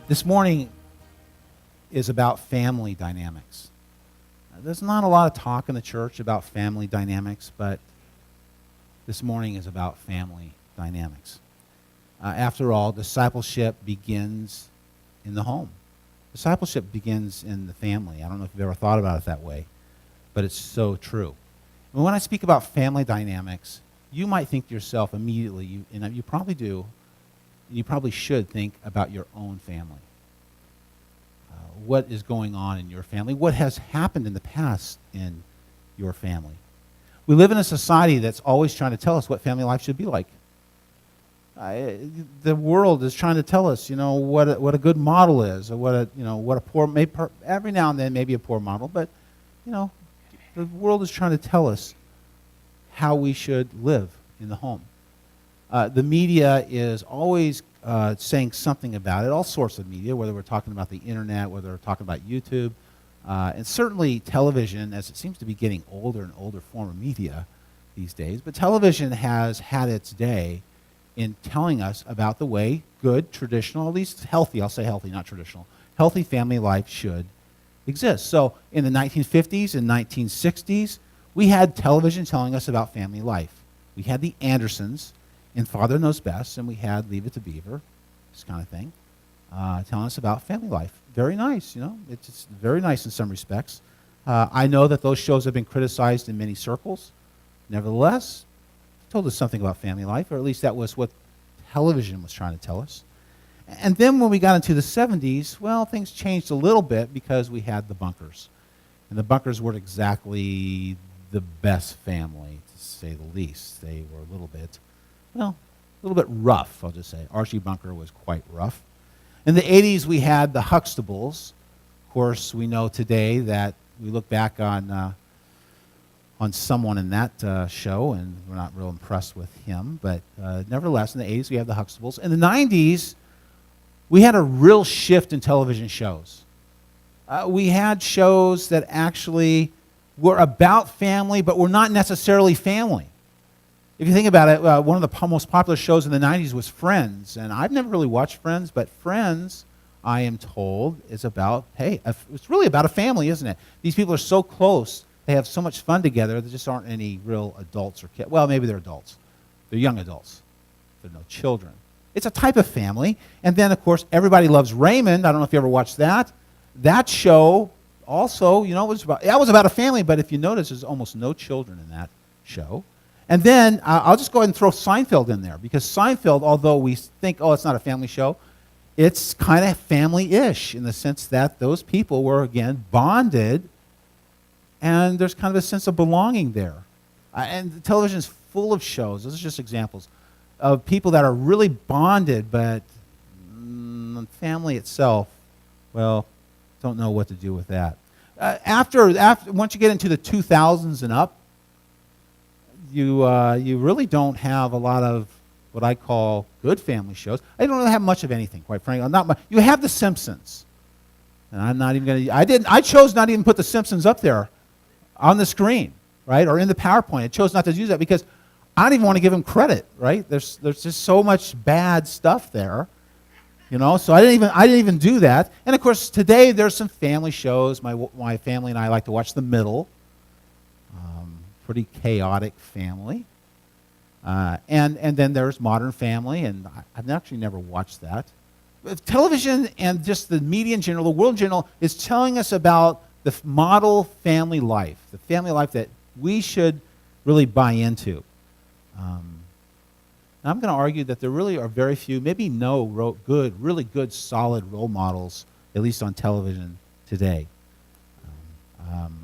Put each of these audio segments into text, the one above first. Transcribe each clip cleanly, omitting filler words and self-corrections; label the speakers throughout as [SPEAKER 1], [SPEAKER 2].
[SPEAKER 1] This morning is about family dynamics. There's not a lot of talk in the church about family dynamics, but this morning is about family dynamics. After all, discipleship begins in the home. Discipleship begins in the family. I don't know if you've ever thought about it that way, but it's so true. And when I speak about family dynamics, you might think to yourself immediately, and you probably do, you probably should think about your own family. What is going on in your family? What has happened in the past in your family? We live in a society that's always trying to tell us what family life should be like. The world is trying to tell us, what a good model is, or what a poor, every now and then maybe a poor model, but the world is trying to tell us how we should live in the home. The media is always saying something about it, all sorts of media, whether we're talking about the internet, whether we're talking about YouTube, and certainly television, as it seems to be getting older and older form of media these days. But television has had its day in telling us about the way good, traditional, at least healthy, I'll say healthy, not traditional, healthy family life should exist. So in the 1950s and 1960s, we had television telling us about family life. We had the Andersons in Father Knows Best, and we had Leave It to Beaver, this kind of thing, telling us about family life. Very nice, It's very nice in some respects. I know that those shows have been criticized in many circles. Nevertheless, it told us something about family life, or at least that was what television was trying to tell us. And then when we got into the 70s, well, things changed a little bit because we had the Bunkers. And the Bunkers weren't exactly the best family, to say the least. They were a little bit rough, I'll just say. Archie Bunker was quite rough. In the 80s, we had the Huxtables. Of course, we know today that we look back on someone in that show, and we're not real impressed with him. But nevertheless, in the 80s, we had the Huxtables. In the 90s, we had a real shift in television shows. We had shows that actually were about family, but were not necessarily family. If you think about it, one of the most popular shows in the 90s was Friends. And I've never really watched Friends, but Friends, I am told, is about, it's really about a family, isn't it? These people are so close. They have so much fun together. There just aren't any real adults or kids. Well, maybe they're adults. They're young adults. There are no children. It's a type of family. And then, of course, Everybody Loves Raymond. I don't know if you ever watched that. That show also, was about a family, but if you notice, there's almost no children in that show. And then I'll just go ahead and throw Seinfeld in there, because Seinfeld, although we think, it's not a family show, it's kind of family-ish in the sense that those people were, again, bonded, and there's kind of a sense of belonging there. And television is full of shows, those are just examples, of people that are really bonded, but family itself, well, don't know what to do with that. Once you get into the 2000s and up, you really don't have a lot of what I call good family shows. I don't really have much of anything, quite frankly. Not much. You have The Simpsons, and I'm not even going to. I chose not to even put The Simpsons up there on the screen, right, or in the PowerPoint. I chose not to use that because I don't even want to give them credit, right? There's just so much bad stuff there, So I didn't even do that. And of course, today there's some family shows. My family and I like to watch The Middle. Pretty chaotic family. And then there's Modern Family, and I've actually never watched that. But television and just the media in general, the world in general, is telling us about the model family life, the family life that we should really buy into. I'm going to argue that there really are very few, maybe no really good, solid role models, at least on television today.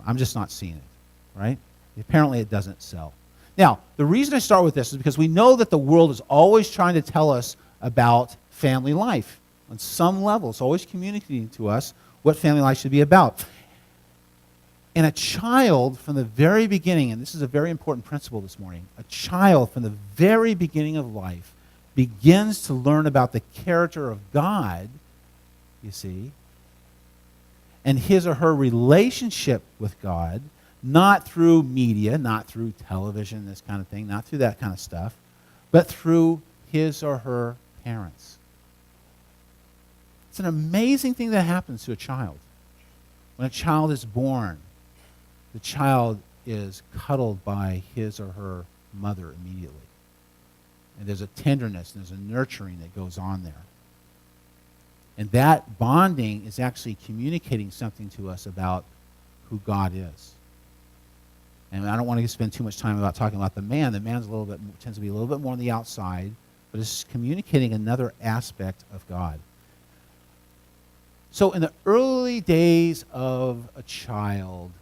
[SPEAKER 1] I'm just not seeing it, right? Apparently it doesn't sell. Now, the reason I start with this is because we know that the world is always trying to tell us about family life. On some level, it's always communicating to us what family life should be about. And a child from the very beginning, and this is a very important principle this morning, a child from the very beginning of life begins to learn about the character of God, you see, and his or her relationship with God, not through media, not through television, this kind of thing, not through that kind of stuff, but through his or her parents. It's an amazing thing that happens to a child. When a child is born, the child is cuddled by his or her mother immediately. And there's a tenderness, and there's a nurturing that goes on there. And that bonding is actually communicating something to us about who God is. And I don't want to spend too much time about talking about the man. The man's tends to be a little bit more on the outside, but it's communicating another aspect of God. So in the early days of a child,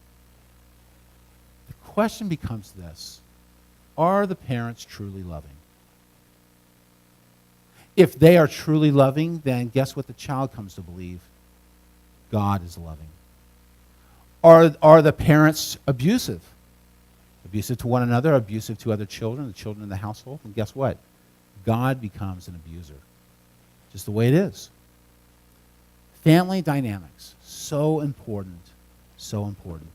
[SPEAKER 1] the question becomes this: are the parents truly loving? If they are truly loving, then guess what the child comes to believe? God is loving. Are the parents abusive? Abusive to one another, abusive to other children, the children in the household? And guess what? God becomes an abuser. Just the way it is. Family dynamics, so important, so important.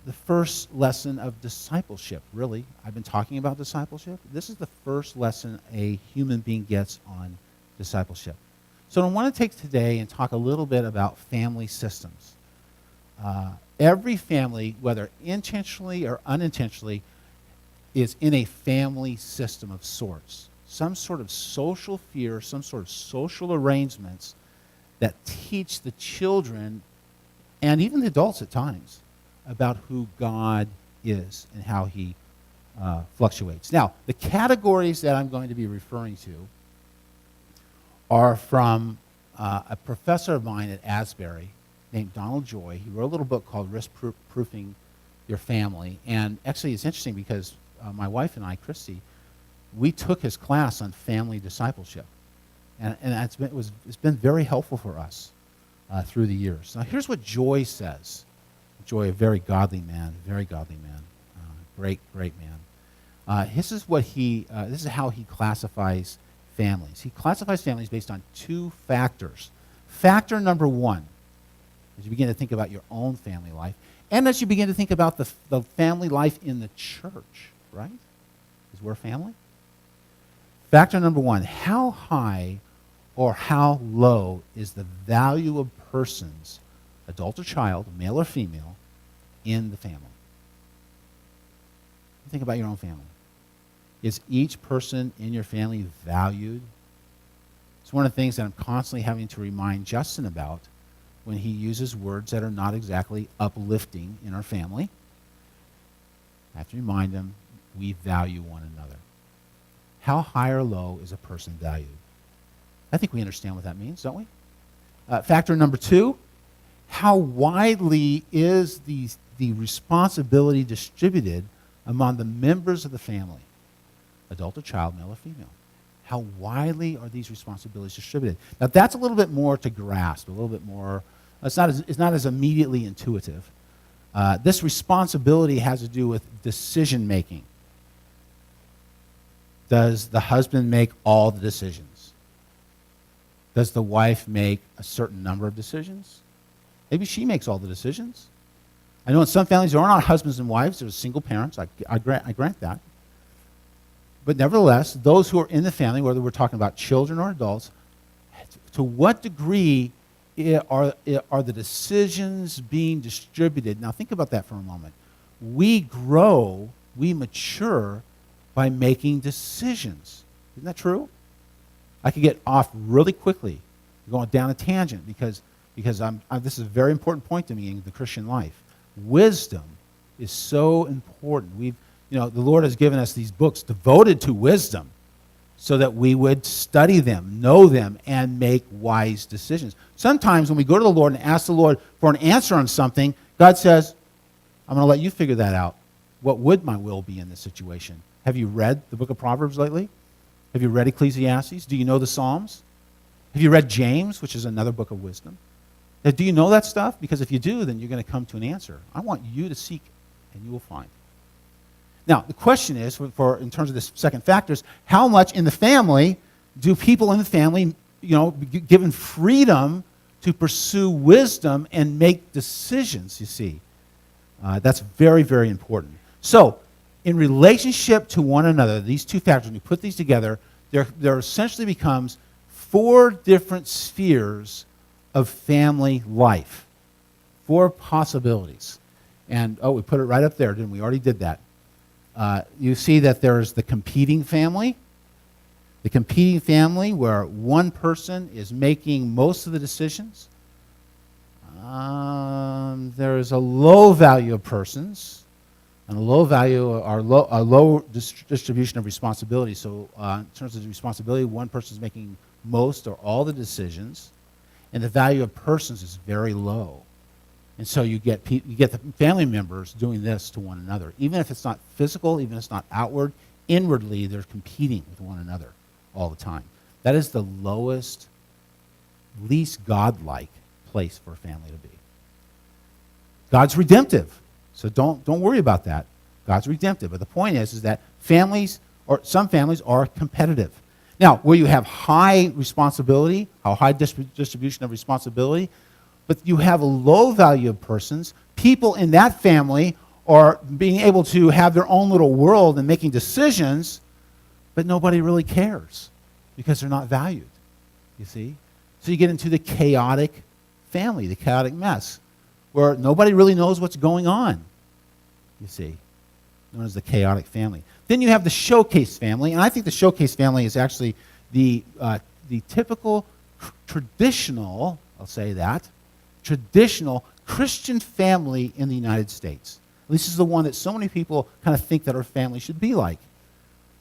[SPEAKER 1] The first lesson of discipleship, really. I've been talking about discipleship. This is the first lesson a human being gets on discipleship. So I want to take today and talk a little bit about family systems. Every family, whether intentionally or unintentionally, is in a family system of sorts. Some sort of social fear, some sort of social arrangements that teach the children, and even the adults at times, about who God is and how he fluctuates. Now, the categories that I'm going to be referring to are from a professor of mine at Asbury named Donald Joy. He wrote a little book called Risk-Proofing Your Family. And actually, it's interesting because my wife and I, Christy, we took his class on family discipleship. And it's been very helpful for us through the years. Now, here's what Joy says. Joy, a very godly man, great man. This is how he classifies families. He classifies families based on two factors. Factor number one, as you begin to think about your own family life, and as you begin to think about the family life in the church, right? Because we're family. Factor number one, how high or how low is the value of persons, adult or child, male or female, in the family? Think about your own family. Is each person in your family valued? It's one of the things that I'm constantly having to remind Justin about when he uses words that are not exactly uplifting in our family. I have to remind him we value one another. How high or low is a person valued? I think we understand what that means, don't we? Factor number two, how widely is the responsibility distributed among the members of the family, adult or child, male or female? How widely are these responsibilities distributed? Now, that's a little bit more to grasp, a little bit more, it's not as immediately intuitive. This responsibility has to do with decision making. Does the husband make all the decisions? Does the wife make a certain number of decisions? Maybe she makes all the decisions. I know in some families there are not husbands and wives, there's single parents. I grant that. But nevertheless, those who are in the family, whether we're talking about children or adults, to what degree are the decisions being distributed? Now think about that for a moment. We grow, we mature by making decisions. Isn't that true? I could get off really quickly, going down a tangent because this is a very important point to me in the Christian life. Wisdom is so important. The Lord has given us these books devoted to wisdom so that we would study them, know them, and make wise decisions. Sometimes when we go to the Lord and ask the Lord for an answer on something, God says, I'm going to let you figure that out. What would my will be in this situation? Have you read the book of Proverbs lately? Have you read Ecclesiastes? Do you know the Psalms? Have you read James, which is another book of wisdom? Do you know that stuff? Because if you do, then you're going to come to an answer. I want you to seek, and you will find. Now, the question is, in terms of this second factor, is how much in the family do people in the family, given freedom to pursue wisdom and make decisions, you see? That's very, very important. So, in relationship to one another, these two factors, when you put these together, there essentially becomes 4 different spheres of family life. 4 possibilities. And, we put it right up there, didn't we? We already did that. You see that there's the competing family. The competing family where one person is making most of the decisions. There's a low value of persons, and a low value or a low distribution of responsibility. So in terms of the responsibility, one person is making most or all the decisions, and the value of persons is very low. And so you get the family members doing this to one another. Even if it's not physical, even if it's not outward, inwardly they're competing with one another all the time. That is the lowest, least godlike place for a family to be. God's redemptive, so don't worry about that. God's redemptive, but the point is that some families are competitive. Now, where you have high responsibility, a high distribution of responsibility, but you have a low value of persons, people in that family are being able to have their own little world and making decisions, but nobody really cares because they're not valued, you see? So you get into the chaotic family, the chaotic mess, where nobody really knows what's going on, you see, known as the chaotic family. Then you have the showcase family, and I think the showcase family is actually the typical traditional, I'll say that, traditional Christian family in the United States. This is the one that so many people kind of think that our family should be like.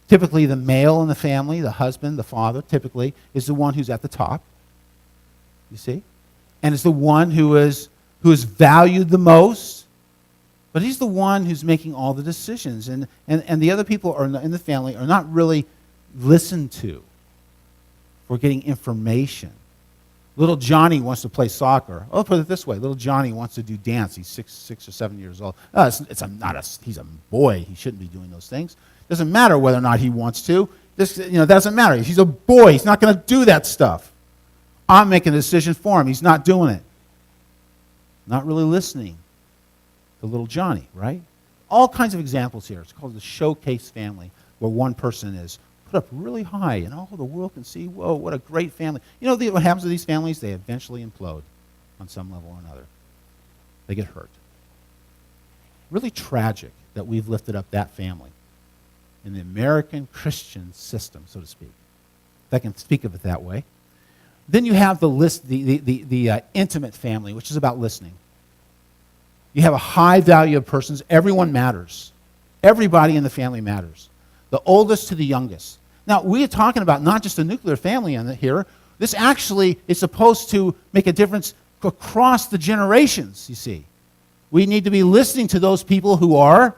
[SPEAKER 1] Typically, the male in the family, the husband, the father, typically, is the one who's at the top, you see? And is the one who is valued the most, but he's the one who's making all the decisions. And the other people in the family are not really listened to for getting information. Little Johnny wants to play soccer. I'll put it this way. Little Johnny wants to do dance. He's 6 or 7 years old. He's a boy. He shouldn't be doing those things. Doesn't matter whether or not he wants to. Doesn't matter. He's a boy. He's not going to do that stuff. I'm making a decision for him. He's not doing it. Not really listening to little Johnny, right? All kinds of examples here. It's called the showcase family, where one person is put up really high, and all the world can see, whoa, what a great family. You know what happens to these families? They eventually implode on some level or another. They get hurt. Really tragic that we've lifted up that family in the American Christian system, so to speak. If I can speak of it that way. Then you have the intimate family, which is about listening. You have a high value of persons. Everyone matters. Everybody in the family matters. The oldest to the youngest. Now, we are talking about not just a nuclear family here. This actually is supposed to make a difference across the generations, you see. We need to be listening to those people who are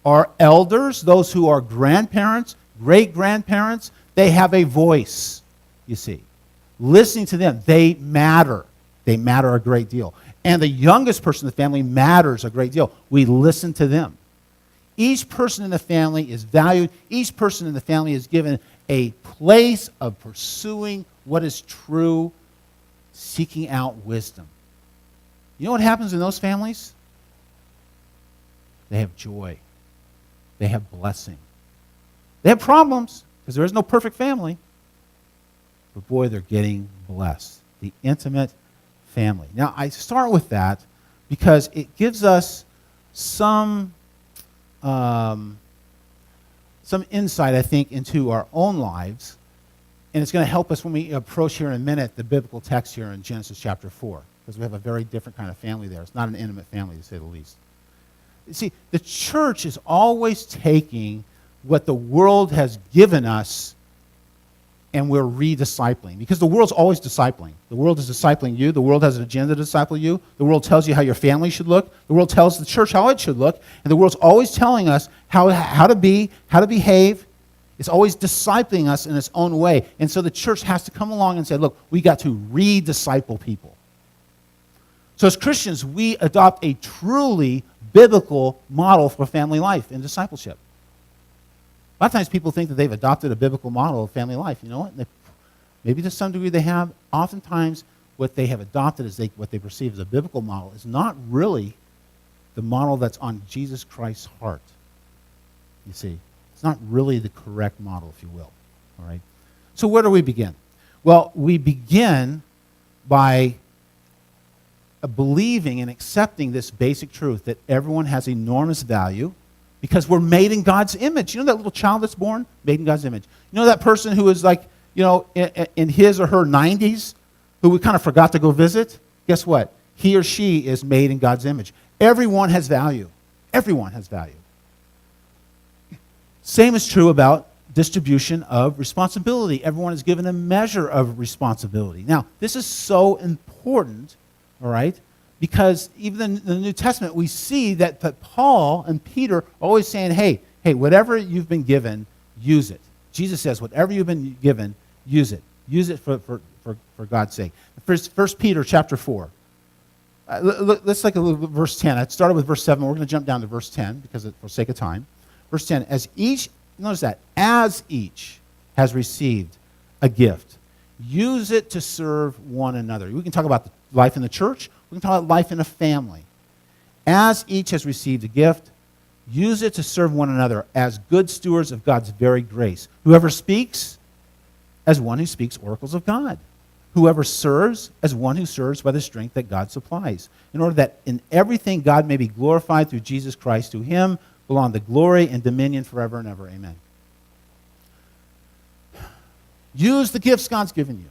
[SPEAKER 1] our elders, those who are grandparents, great-grandparents. They have a voice, you see. Listening to them, they matter. They matter a great deal. And the youngest person in the family matters a great deal. We listen to them. Each person in the family is valued. Each person in the family is given a place of pursuing what is true, seeking out wisdom. You know what happens in those families? They have joy. They have blessing. They have problems, because there is no perfect family. But boy, they're getting blessed. The intimate family. Now, I start with that because it gives us some insight, I think, into our own lives, and it's going to help us when we approach here in a minute the biblical text here in Genesis chapter 4, because we have a very different kind of family there. It's not an intimate family, to say the least. You see, the church is always taking what the world has given us and we're rediscipling, because the world's always discipling. The world is discipling you. The world has an agenda to disciple you. The world tells you how your family should look. The world tells the church how it should look. And the world's always telling us how to be, how to behave. It's always discipling us in its own way. And so the church has to come along and say, look, we got to redisciple people. So as Christians, we adopt a truly biblical model for family life and discipleship. A lot of times people think that they've adopted a biblical model of family life. You know what? Maybe to some degree they have. Oftentimes what they have adopted is what they perceive as a biblical model is not really the model that's on Jesus Christ's heart. You see, it's not really the correct model, if you will. All right. So where do we begin? Well, we begin by believing and accepting this basic truth that everyone has enormous value because we're made in God's image. You know that little child that's born? Made in God's image. You know that person who is like, in his or her 90s, who we kind of forgot to go visit? Guess what? He or she is made in God's image. Everyone has value. Everyone has value. Same is true about distribution of responsibility. Everyone is given a measure of responsibility. Now, this is so important, all right, because even in the New Testament, we see that Paul and Peter are always saying, hey, whatever you've been given, use it. Jesus says, whatever you've been given, use it. Use it for God's sake. First Peter chapter 4. Let's take a look at verse 10. I started with verse 7. We're going to jump down to verse 10 for sake of time. Verse 10, notice that, as each has received a gift, use it to serve one another. We can talk about life in the church. We can talk about life in a family. As each has received a gift, use it to serve one another as good stewards of God's very grace. Whoever speaks, as one who speaks oracles of God. Whoever serves, as one who serves by the strength that God supplies, in order that in everything God may be glorified through Jesus Christ. To him belong the glory and dominion forever and ever. Amen. Use the gifts God's given you.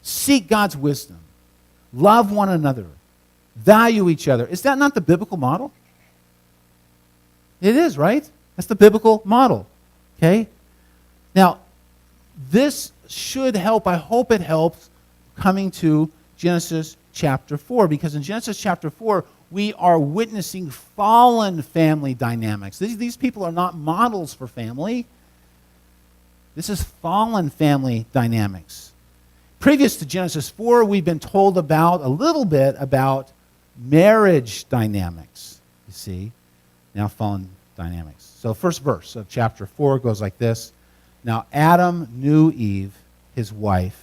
[SPEAKER 1] Seek God's wisdom. Love one another. Value each other. Is that not the biblical model? It is, right? That's the biblical model. Okay? Now, this should help. I hope it helps coming to Genesis chapter 4, because in Genesis chapter 4, we are witnessing fallen family dynamics. These people are not models for family. This is fallen family dynamics. Previous to Genesis 4, we've been told a little bit about marriage dynamics, you see. Now fallen dynamics. So first verse of chapter 4 goes like this. Now Adam knew Eve, his wife,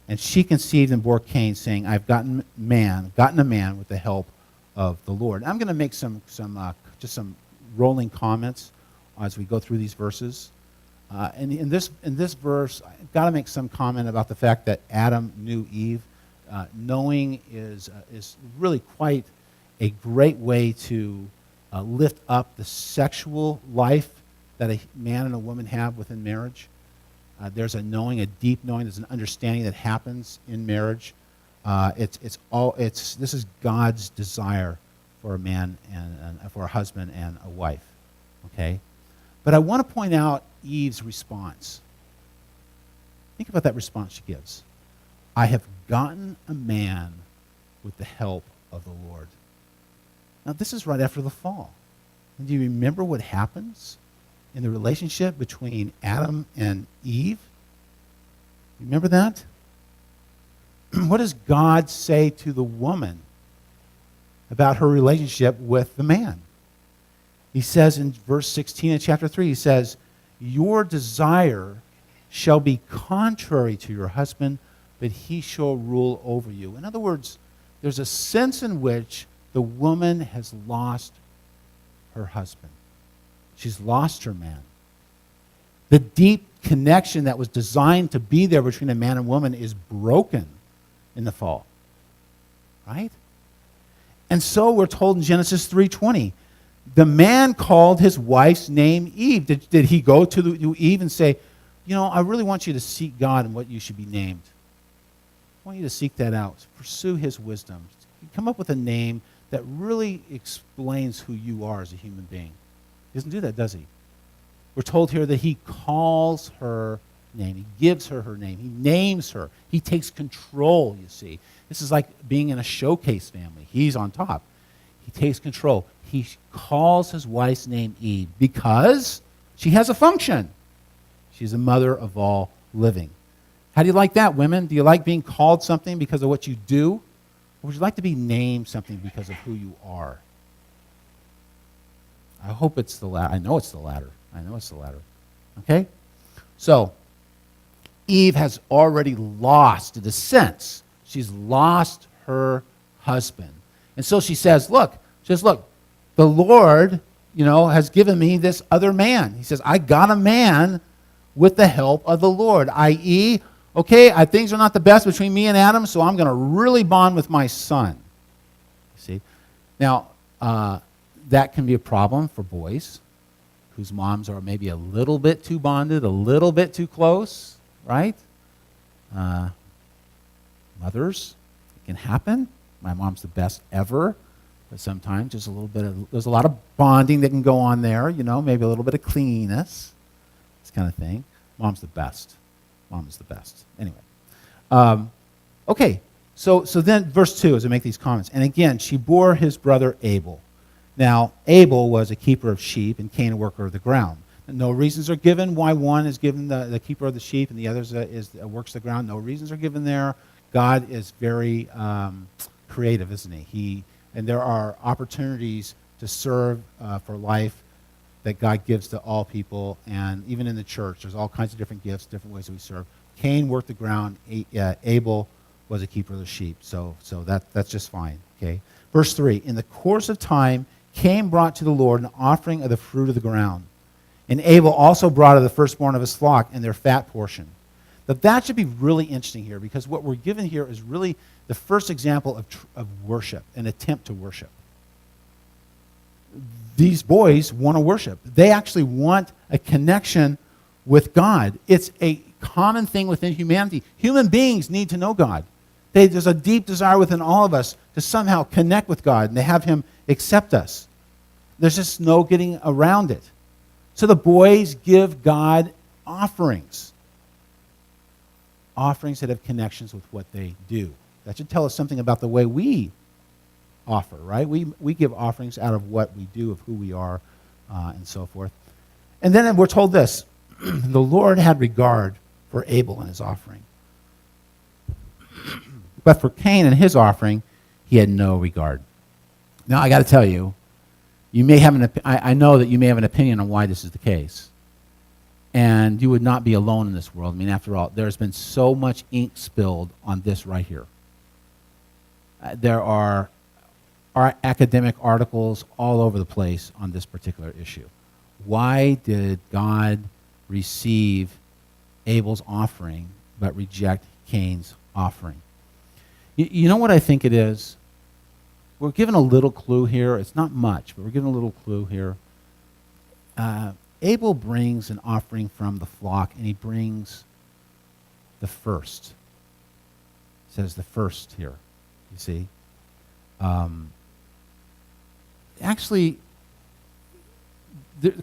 [SPEAKER 1] and she conceived and bore Cain, saying, I've gotten a man with the help of the Lord. I'm going to make some rolling comments as we go through these verses. And in this verse, I've got to make some comment about the fact that Adam knew Eve. Knowing is really quite a great way to lift up the sexual life that a man and a woman have within marriage. There's a knowing, a deep knowing. There's an understanding that happens in marriage. This is God's desire for a man and for a husband and a wife. Okay, but I want to point out Eve's response. Think about that response she gives. I have gotten a man with the help of the Lord. Now, this is right after the fall. And do you remember what happens in the relationship between Adam and Eve? Remember that? What does God say to the woman about her relationship with the man? He says in verse 16 of chapter 3, he says, your desire shall be contrary to your husband, but he shall rule over you. In other words, there's a sense in which the woman has lost her husband. She's lost her man. The deep connection that was designed to be there between a man and woman is broken in the fall. Right? And so we're told in Genesis 3:20, the man called his wife's name Eve. Did he go to Eve and say, I really want you to seek God and what you should be named? I want you to seek that out. Pursue his wisdom. Come up with a name that really explains who you are as a human being. He doesn't do that, does he? We're told here that he calls her name. He gives her her name. He names her. He takes control, you see. This is like being in a showcase family. He's on top. He takes control. He calls his wife's name Eve because she has a function. She's the mother of all living. How do you like that, women? Do you like being called something because of what you do? Or would you like to be named something because of who you are? I hope it's the latter. I know it's the latter. Okay? So, Eve has already lost, in a sense, she's lost her husband. And so she says, look, the Lord, has given me this other man. He says, I got a man with the help of the Lord, i.e., okay, things are not the best between me and Adam, so I'm going to really bond with my son. See? Now, that can be a problem for boys whose moms are maybe a little bit too bonded, a little bit too close, right? Mothers, it can happen. My mom's the best ever, but sometimes there's a lot of bonding that can go on there, maybe a little bit of clinginess, this kind of thing. Mom's the best. Mom is the best. Anyway. Okay, so then verse 2 as I make these comments. And again, she bore his brother Abel. Now, Abel was a keeper of sheep and Cain a worker of the ground. No reasons are given why one is given the keeper of the sheep and the other works the ground. No reasons are given there. God is very creative, isn't he? And there are opportunities to serve for life that God gives to all people. And even in the church, there's all kinds of different gifts, different ways that we serve. Cain worked the ground. Abel was a keeper of the sheep. So that's just fine. Okay. Verse 3, in the course of time, Cain brought to the Lord an offering of the fruit of the ground. And Abel also brought of the firstborn of his flock and their fat portion. But that should be really interesting here, because what we're given here is really the first example of worship, an attempt to worship. These boys want to worship. They actually want a connection with God. It's a common thing within humanity. Human beings need to know God. There's a deep desire within all of us to somehow connect with God and to have him accept us. There's just no getting around it. So the boys give God offerings. Offerings that have connections with what they do. That should tell us something about the way we offer, right? We give offerings out of what we do, of who we are, and so forth. And then we're told this, the Lord had regard for Abel and his offering. But for Cain and his offering, he had no regard. Now, I got to tell you, I know that you may have an opinion on why this is the case. And you would not be alone in this world. I mean, after all, there's been so much ink spilled on this right here. There are academic articles all over the place on this particular issue. Why did God receive Abel's offering but reject Cain's offering? You know what I think it is? We're given a little clue here. It's not much, but we're given a little clue here. Abel brings an offering from the flock, and he brings the first. It says the first here, you see. Actually,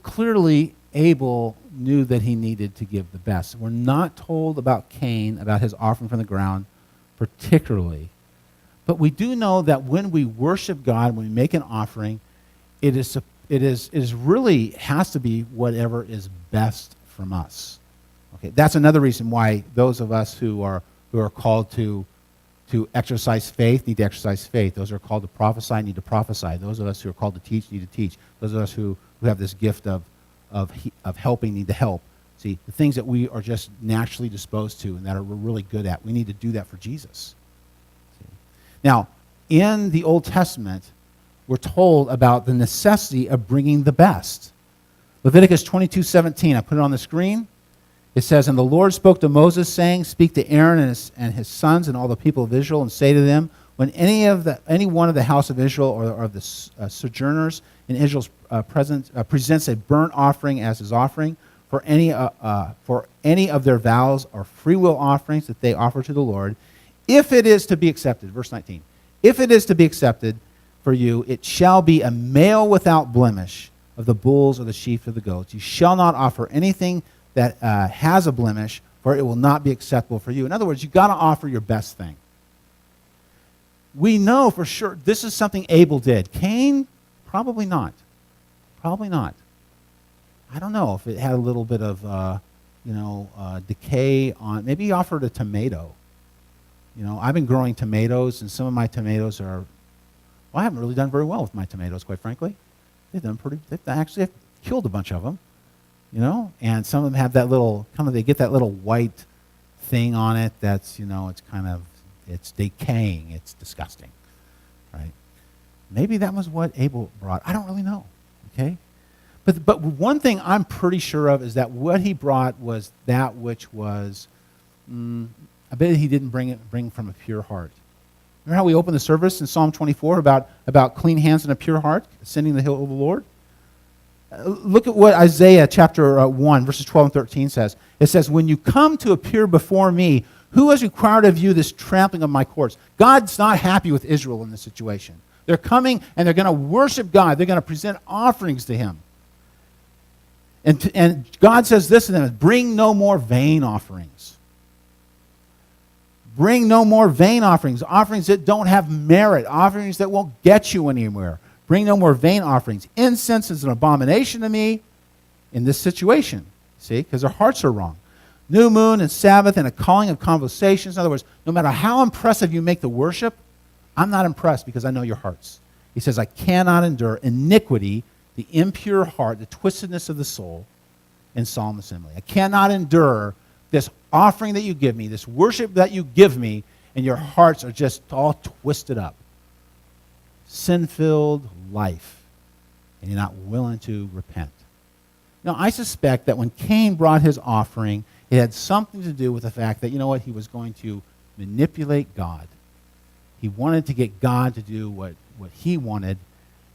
[SPEAKER 1] clearly Abel knew that he needed to give the best. We're not told about Cain, about his offering from the ground, particularly. But we do know that when we worship God, when we make an offering, it is really has to be whatever is best from us. Okay, that's another reason why those of us who are called to exercise faith need to exercise faith. Those who are called to prophesy need to prophesy. Those of us who are called to teach need to teach. Those of us who have this gift of helping need to help. See, the things that we are just naturally disposed to and that we're really good at, we need to do that for Jesus. See? Now, in the Old Testament, we're told about the necessity of bringing the best. Leviticus 22:17, I put it on the screen. It says, and the Lord spoke to Moses, saying, speak to Aaron and his sons and all the people of Israel, and say to them, when any one of the house of Israel or of the sojourners in Israel's presents a burnt offering as his offering, for any of their vows or free will offerings that they offer to the Lord, if it is to be accepted, verse 19, if it is to be accepted for you, it shall be a male without blemish of the bulls or the sheep or the goats. You shall not offer anything that has a blemish, for it will not be acceptable for you. In other words, you've got to offer your best thing. We know for sure this is something Abel did. Cain, probably not. Probably not. I don't know if it had a little bit of, decay on. Maybe he offered a tomato. I've been growing tomatoes, and some of my tomatoes are. Well, I haven't really done very well with my tomatoes, quite frankly. They've actually killed a bunch of them, and some of them have that little they get that little white thing on it that's it's decaying, it's disgusting, right? Maybe that was what Abel brought. I don't really know. Okay, But one thing I'm pretty sure of is that what he brought was that which was, I bet he didn't bring from a pure heart. Remember how we opened the service in Psalm 24 about clean hands and a pure heart, ascending the hill of the Lord? Look at what Isaiah chapter 1, verses 12 and 13 says. It says, when you come to appear before me, who has required of you this trampling of my courts? God's not happy with Israel in this situation. They're coming and they're going to worship God. They're going to present offerings to him. And God says this to them, bring no more vain offerings. Bring no more vain offerings, offerings that don't have merit, offerings that won't get you anywhere. Bring no more vain offerings. Incense is an abomination to me in this situation, see, because their hearts are wrong. New moon and Sabbath and a calling of conversations. In other words, no matter how impressive you make the worship, I'm not impressed because I know your hearts. He says, I cannot endure iniquity, the impure heart, the twistedness of the soul in solemn assembly. I cannot endure this offering that you give me, this worship that you give me, and your hearts are just all twisted up. Sin-filled life, and you're not willing to repent. Now, I suspect that when Cain brought his offering, it had something to do with the fact that, you know what, he was going to manipulate God. He wanted to get God to do what he wanted,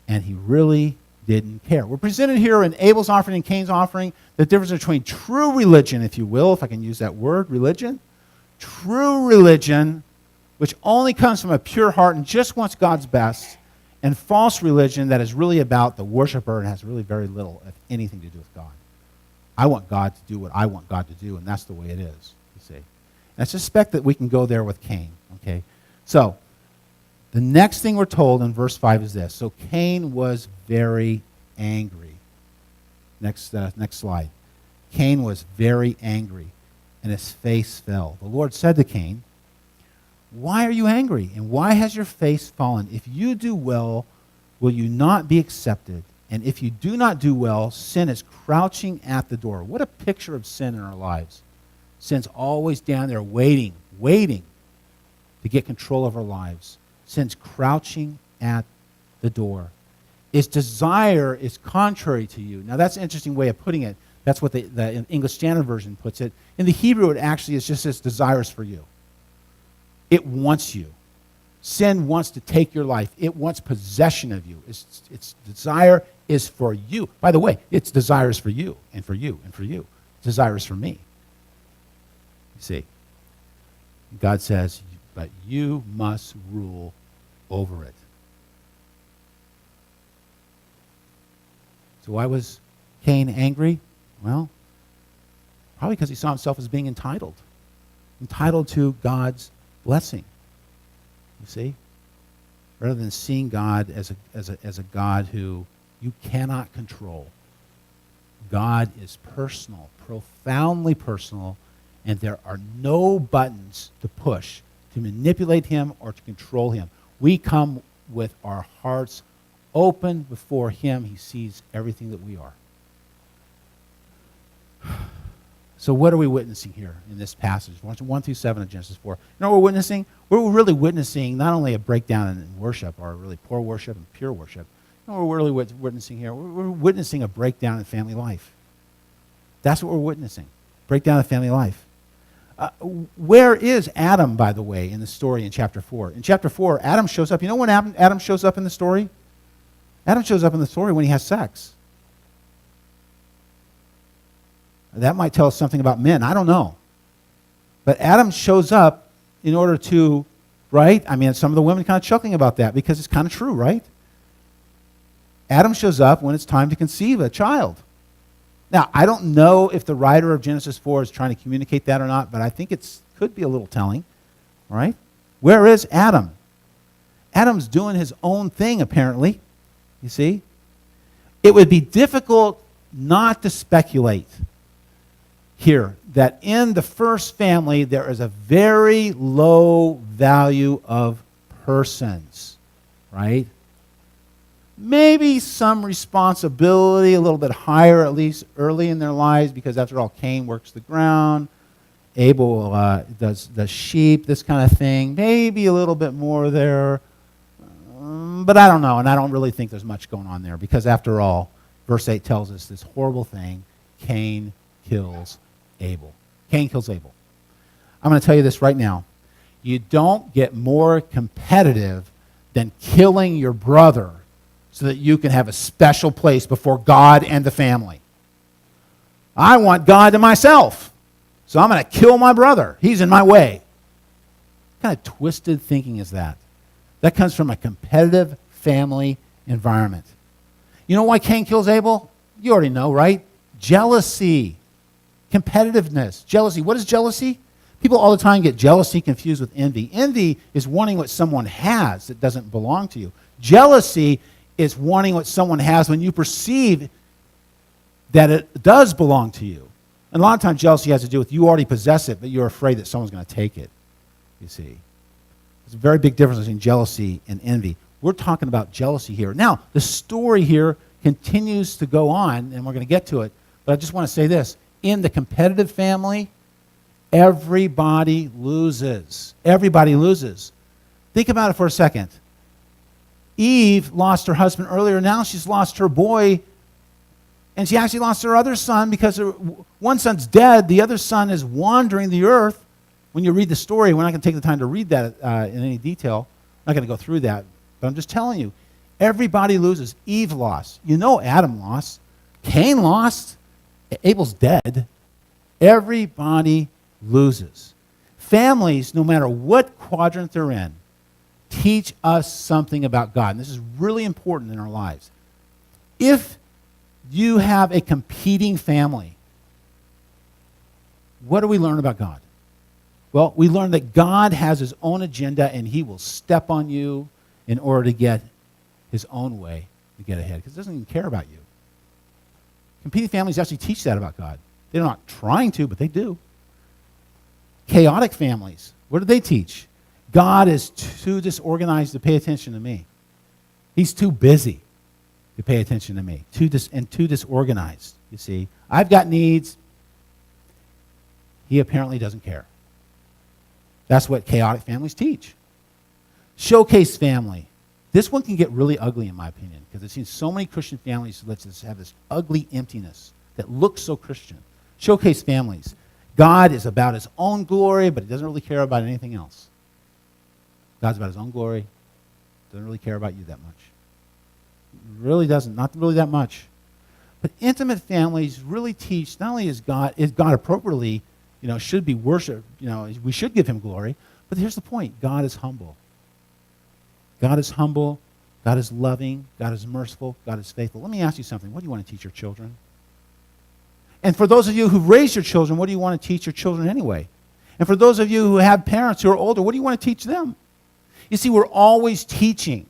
[SPEAKER 1] and he really didn't care. We're presented here in Abel's offering and Cain's offering, the difference between true religion, if you will, if I can use that word, religion, true religion, which only comes from a pure heart and just wants God's best, and false religion that is really about the worshiper and has really very little, if anything, to do with God. I want God to do what I want God to do, and that's the way it is, you see. And I suspect that we can go there with Cain, okay? So, the next thing we're told in verse 5 is this. So Cain was very angry. Next slide. Cain was very angry, and his face fell. The Lord said to Cain, why are you angry, and why has your face fallen? If you do well, will you not be accepted? And if you do not do well, sin is crouching at the door. What a picture of sin in our lives. Sin's always down there waiting to get control of our lives. Sin's crouching at the door. Its desire is contrary to you. Now, that's an interesting way of putting it. That's what the English Standard Version puts it. In the Hebrew, it actually is just its desires for you. It wants you. Sin wants to take your life. It wants possession of you. Its desire is for you. By the way, its desire is for you, and for you, and for you. Its desire is for me. You see, God says, but you must rule over it. So why was Cain angry? Well, probably because he saw himself as being entitled to God's blessing. You see? Rather than seeing God as a God who you cannot control. God is personal, profoundly personal, and there are no buttons to push to manipulate him or to control him. We come with our hearts open before him. He sees everything that we are. So what are we witnessing here in this passage? 1 through 7 of Genesis 4. You know what we're witnessing? We're really witnessing not only a breakdown in worship, or really poor worship and pure worship. You know what we're really witnessing here? We're witnessing a breakdown in family life. That's what we're witnessing. Breakdown in family life. Where is Adam, by the way, in the story in chapter 4? In chapter 4, Adam shows up. You know when Adam shows up in the story? Adam shows up in the story when he has sex. That might tell us something about men. I don't know. But Adam shows up in order to, right? I mean, some of the women kind of chuckling about that because it's kind of true, right? Adam shows up when it's time to conceive a child. Now, I don't know if the writer of Genesis 4 is trying to communicate that or not, but I think it could be a little telling, all right? Where is Adam? Adam's doing his own thing, apparently, you see? It would be difficult not to speculate here that in the first family there is a very low value of persons, right? Maybe some responsibility, a little bit higher, at least early in their lives, because after all, Cain works the ground, Abel does sheep, this kind of thing. Maybe a little bit more there, but I don't know, and I don't really think there's much going on there, because after all, verse 8 tells us this horrible thing: Cain kills Abel. Cain kills Abel. I'm going to tell you this right now. You don't get more competitive than killing your brother so that you can have a special place before God and the family. I want God to myself, so I'm going to kill my brother. He's in my way. What kind of twisted thinking is that? That comes from a competitive family environment. You know why Cain kills Abel? You already know, right? Jealousy, competitiveness, jealousy. What is jealousy? People all the time get jealousy confused with envy. Envy is wanting what someone has that doesn't belong to you. Jealousy is wanting what someone has when you perceive that it does belong to you. And a lot of times jealousy has to do with you already possess it, but you're afraid that someone's going to take it, you see. There's a very big difference between jealousy and envy. We're talking about jealousy here. Now, the story here continues to go on, and we're going to get to it, but I just want to say this. In the competitive family, everybody loses. Everybody loses. Think about it for a second. Eve lost her husband earlier. Now she's lost her boy, and she actually lost her other son because one son's dead. The other son is wandering the earth. When you read the story, we're not going to take the time to read that in any detail. I'm not going to go through that, but I'm just telling you, everybody loses. Eve lost. You know Adam lost. Cain lost. Abel's dead. Everybody loses. Families, no matter what quadrant they're in, teach us something about God. And this is really important in our lives. If you have a competing family, what do we learn about God? Well, we learn that God has his own agenda and he will step on you in order to get his own way to get ahead because he doesn't even care about you. Competing families actually teach that about God. They're not trying to, but they do. Chaotic families, what do they teach? God is too disorganized to pay attention to me. He's too busy to pay attention to me, too disorganized, you see. I've got needs. He apparently doesn't care. That's what chaotic families teach. Showcase family. This one can get really ugly, in my opinion, because I've seen so many Christian families that have this ugly emptiness that looks so Christian. Showcase families. God is about his own glory, but he doesn't really care about anything else. God's about his own glory. Doesn't really care about you that much. Really doesn't. Not really that much. But intimate families really teach, not only is God appropriately, should be worshipped, we should give him glory, but here's the point. God is humble. God is humble. God is loving. God is merciful. God is faithful. Let me ask you something. What do you want to teach your children? And for those of you who've raised your children, what do you want to teach your children anyway? And for those of you who have parents who are older, what do you want to teach them? You see, we're always teaching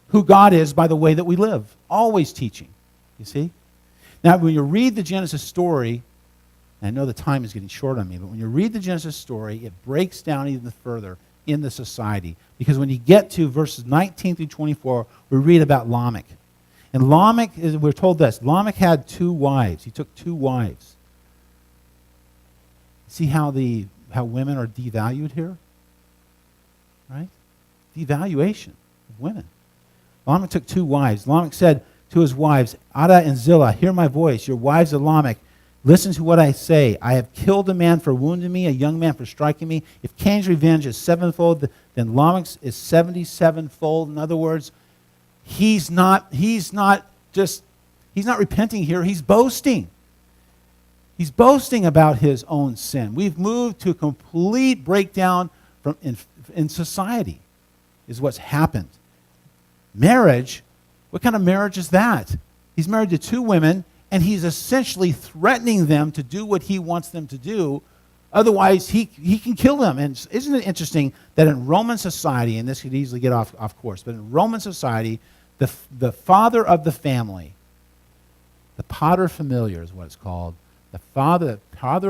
[SPEAKER 1] who God is by the way that we live. Always teaching, you see? Now, when you read the Genesis story, and I know the time is getting short on me, but when you read the Genesis story, it breaks down even further in the society. Because when you get to verses 19 through 24, we read about Lamech. And Lamech, we're told this, Lamech had 2 wives. He took 2 wives. See how women are devalued here? Right? Devaluation of women. Lamech took 2 wives. Lamech said to his wives, Ada and Zillah, hear my voice, your wives of Lamech. Listen to what I say. I have killed a man for wounding me, a young man for striking me. If Cain's revenge is 7-fold, then Lamech's is 77-fold. In other words, he's not repenting here. He's boasting. He's boasting about his own sin. We've moved to a complete breakdown in society is what's happened. Marriage, what kind of marriage is that? He's married to 2 women, and he's essentially threatening them to do what he wants them to do. Otherwise, he can kill them. And isn't it interesting that in Roman society, and this could easily get off course, but in Roman society, the father of the family, the pater familiar is what it's called, the father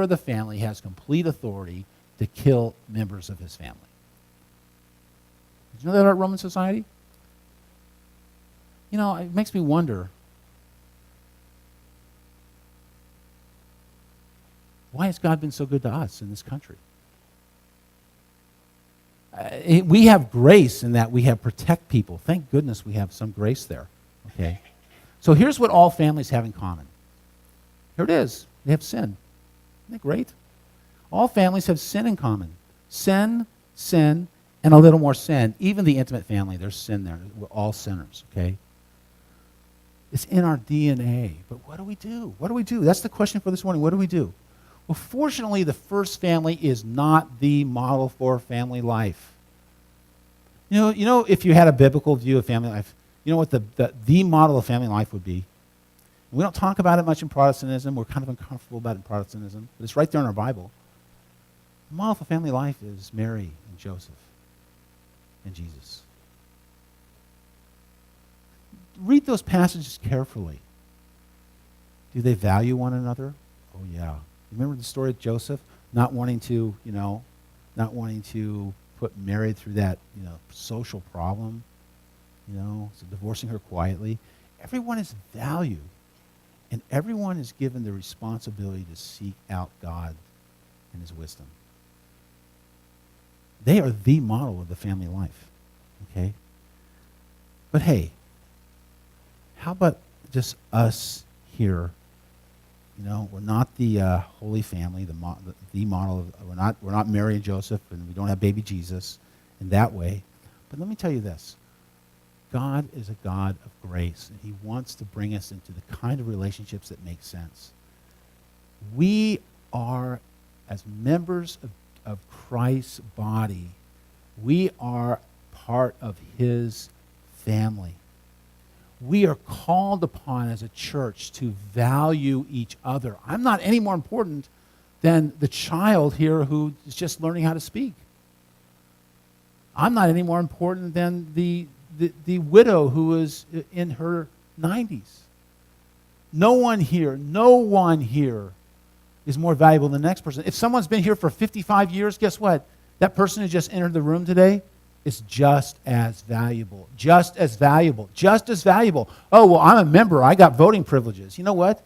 [SPEAKER 1] of the family has complete authority to kill members of his family. Did you know that about Roman society? It makes me wonder, why has God been so good to us in this country? We have grace in that we have protect people. Thank goodness we have some grace there. Okay, So here's what all families have in common. Here it is. They have sin. Isn't that great? All families have sin in common. Sin, and a little more sin. Even the intimate family, there's sin there. We're all sinners, okay? It's in our DNA. But what do we do? What do we do? That's the question for this morning. What do we do? Well, fortunately, the first family is not the model for family life. You know, if you had a biblical view of family life, you know what the model of family life would be? We don't talk about it much in Protestantism. We're kind of uncomfortable about it in Protestantism. But it's right there in our Bible. The model for family life is Mary and Joseph and Jesus. Read those passages carefully. Do they value one another? Oh, yeah. Remember the story of Joseph not wanting to put Mary through that, social problem, so divorcing her quietly. Everyone is valued, and everyone is given the responsibility to seek out God and his wisdom. They are the model of the family life, okay? But hey, how about just us here? We're not the Holy Family, the model. We're not Mary and Joseph, and we don't have baby Jesus in that way. But let me tell you this: God is a God of grace, and He wants to bring us into the kind of relationships that make sense. We are, as members of Christ's body, we are part of His family. We are called upon as a church to value each other. I'm not any more important than the child here who is just learning how to speak. I'm not any more important than the widow who is in her 90s. No one here is more valuable than the next person. If someone's been here for 55 years, guess what? That person who just entered the room today is just as valuable. Just as valuable. Just as valuable. Oh, well, I'm a member. I got voting privileges. You know what?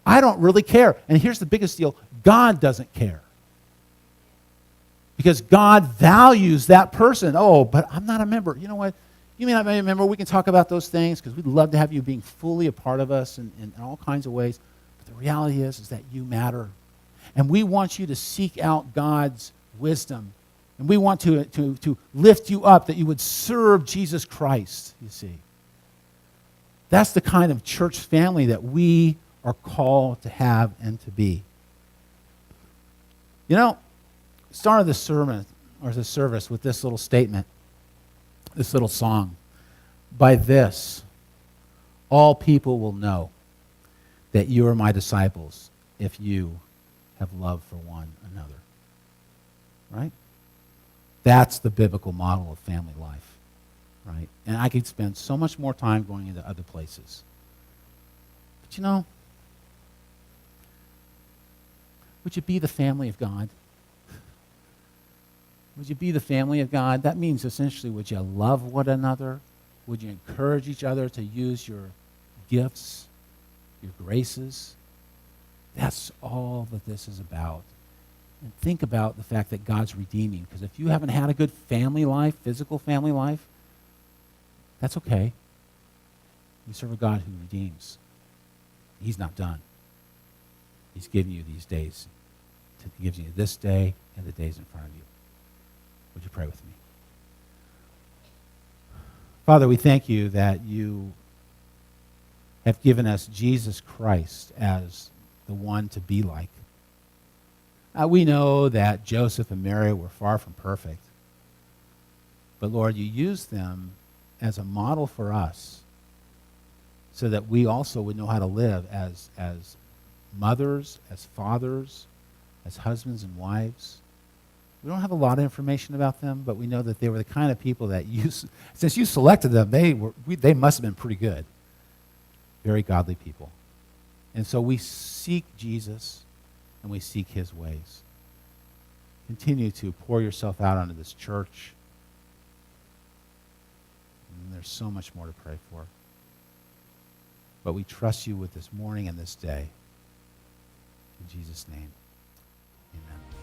[SPEAKER 1] I don't really care. And here's the biggest deal. God doesn't care. Because God values that person. Oh, but I'm not a member. You know what? You may not be a member. We can talk about those things because we'd love to have you being fully a part of us in all kinds of ways. But the reality is that you matter. And we want you to seek out God's wisdom. And we want to lift you up, that you would serve Jesus Christ, you see. That's the kind of church family that we are called to have and to be. Started the sermon or the service with this little statement, this little song. By this, all people will know that you are my disciples if you have love for one another. Right? That's the biblical model of family life, right? And I could spend so much more time going into other places. But would you be the family of God? Would you be the family of God? That means essentially, would you love one another? Would you encourage each other to use your gifts, your graces? That's all that this is about. And think about the fact that God's redeeming. Because if you haven't had a good family life, physical family life, that's okay. You serve a God who redeems. He's not done. He's given you these days. He gives you this day and the days in front of you. Would you pray with me? Father, we thank you that you have given us Jesus Christ as the one to be like. We know that Joseph and Mary were far from perfect. But Lord, you used them as a model for us so that we also would know how to live as mothers, as fathers, as husbands and wives. We don't have a lot of information about them, but we know that they were the kind of people that since you selected them, they must have been pretty good. Very godly people. And so we seek Jesus and we seek his ways. Continue to pour yourself out onto this church. And there's so much more to pray for. But we trust you with this morning and this day. In Jesus' name, amen.